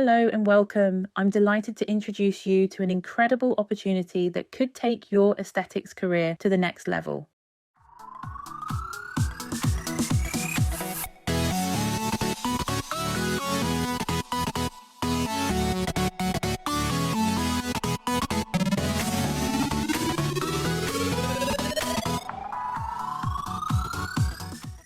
Hello and welcome. I'm delighted to introduce you to an incredible opportunity that could take your aesthetics career to the next level.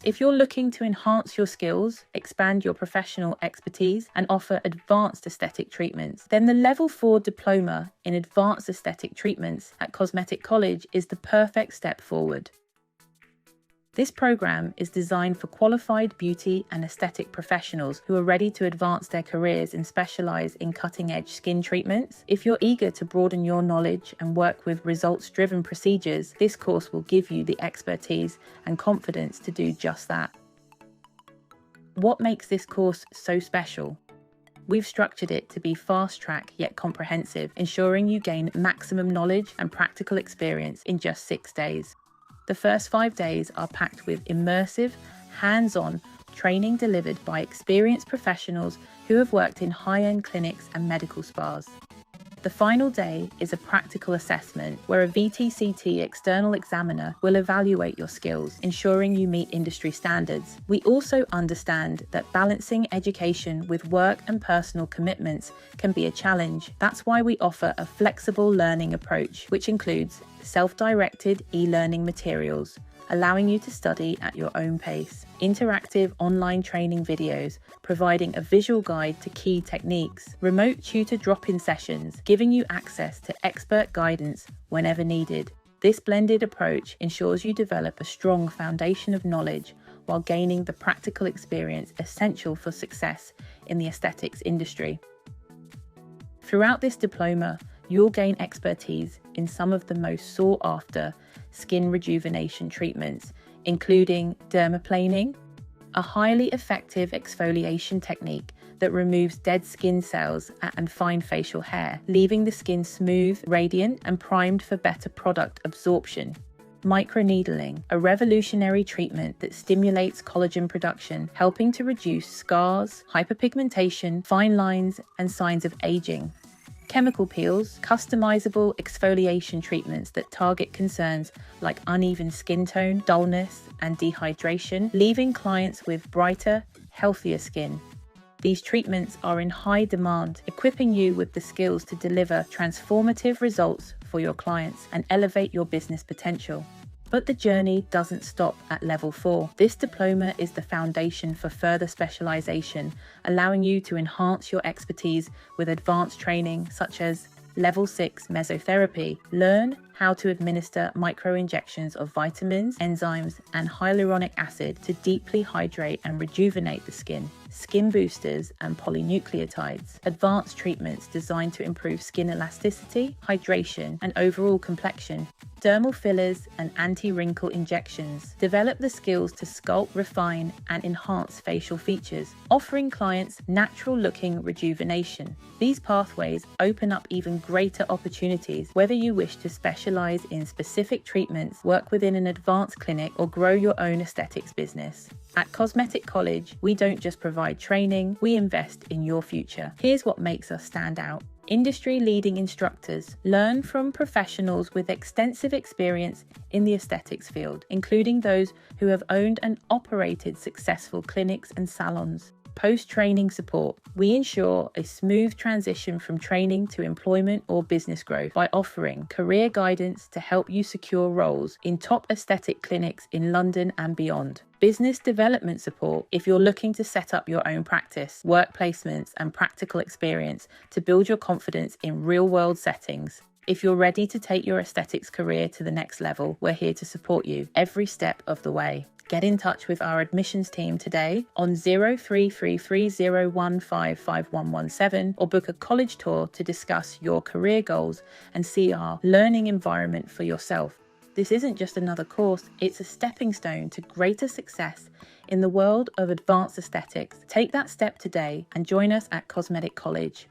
If you're looking to enhance your skills, expand your professional expertise, and offer advanced aesthetic treatments, then the Level 4 Diploma in Advanced Aesthetic Treatments at Cosmetic College is the perfect step forward. This program is designed for qualified beauty and aesthetic professionals who are ready to advance their careers and specialize in cutting-edge skin treatments. If you're eager to broaden your knowledge and work with results-driven procedures, this course will give you the expertise and confidence to do just that. What makes this course so special? We've structured it to be fast-track yet comprehensive, ensuring you gain maximum knowledge and practical experience in just 6 days. The first 5 days are packed with immersive, hands-on training delivered by experienced professionals who have worked in high-end clinics and medical spas. The final day is a practical assessment where a VTCT external examiner will evaluate your skills, ensuring you meet industry standards. We also understand that balancing education with work and personal commitments can be a challenge. That's why we offer a flexible learning approach, which includes self-directed e-learning materials, allowing you to study at your own pace, interactive online training videos, providing a visual guide to key techniques, remote tutor drop-in sessions, giving you access to expert guidance whenever needed. This blended approach ensures you develop a strong foundation of knowledge while gaining the practical experience essential for success in the aesthetics industry. Throughout this diploma, you'll gain expertise in some of the most sought-after skin rejuvenation treatments, including dermaplaning, a highly effective exfoliation technique that removes dead skin cells and fine facial hair, leaving the skin smooth, radiant, and primed for better product absorption. Microneedling, a revolutionary treatment that stimulates collagen production, helping to reduce scars, hyperpigmentation, fine lines, and signs of aging. Chemical peels, customizable exfoliation treatments that target concerns like uneven skin tone, dullness, and dehydration, leaving clients with brighter, healthier skin. These treatments are in high demand, equipping you with the skills to deliver transformative results for your clients and elevate your business potential. But the journey doesn't stop at Level 4. This diploma is the foundation for further specialization, allowing you to enhance your expertise with advanced training such as Level 6 Mesotherapy. Learn how to administer micro-injections of vitamins, enzymes, and hyaluronic acid to deeply hydrate and rejuvenate the skin. Skin boosters and polynucleotides. Advanced treatments designed to improve skin elasticity, hydration, and overall complexion. Dermal fillers and anti-wrinkle injections develop the skills to sculpt, refine, and enhance facial features, offering clients natural-looking rejuvenation. These pathways open up even greater opportunities, whether you wish to specialize in specific treatments, work within an advanced clinic, or grow your own aesthetics business. At Cosmetic College, we don't just provide training, we invest in your future. Here's what makes us stand out. Industry-leading instructors. Learn from professionals with extensive experience in the aesthetics field, including those who have owned and operated successful clinics and salons. Post-training support. We ensure a smooth transition from training to employment or business growth by offering career guidance to help you secure roles in top aesthetic clinics in London and beyond. Business development support if you're looking to set up your own practice, work placements, and practical experience to build your confidence in real-world settings. If you're ready to take your aesthetics career to the next level, we're here to support you every step of the way. Get in touch with our admissions team today on 0333015517 or book a college tour to discuss your career goals and see our learning environment for yourself. This isn't just another course, it's a stepping stone to greater success in the world of advanced aesthetics. Take that step today and join us at Cosmetic College.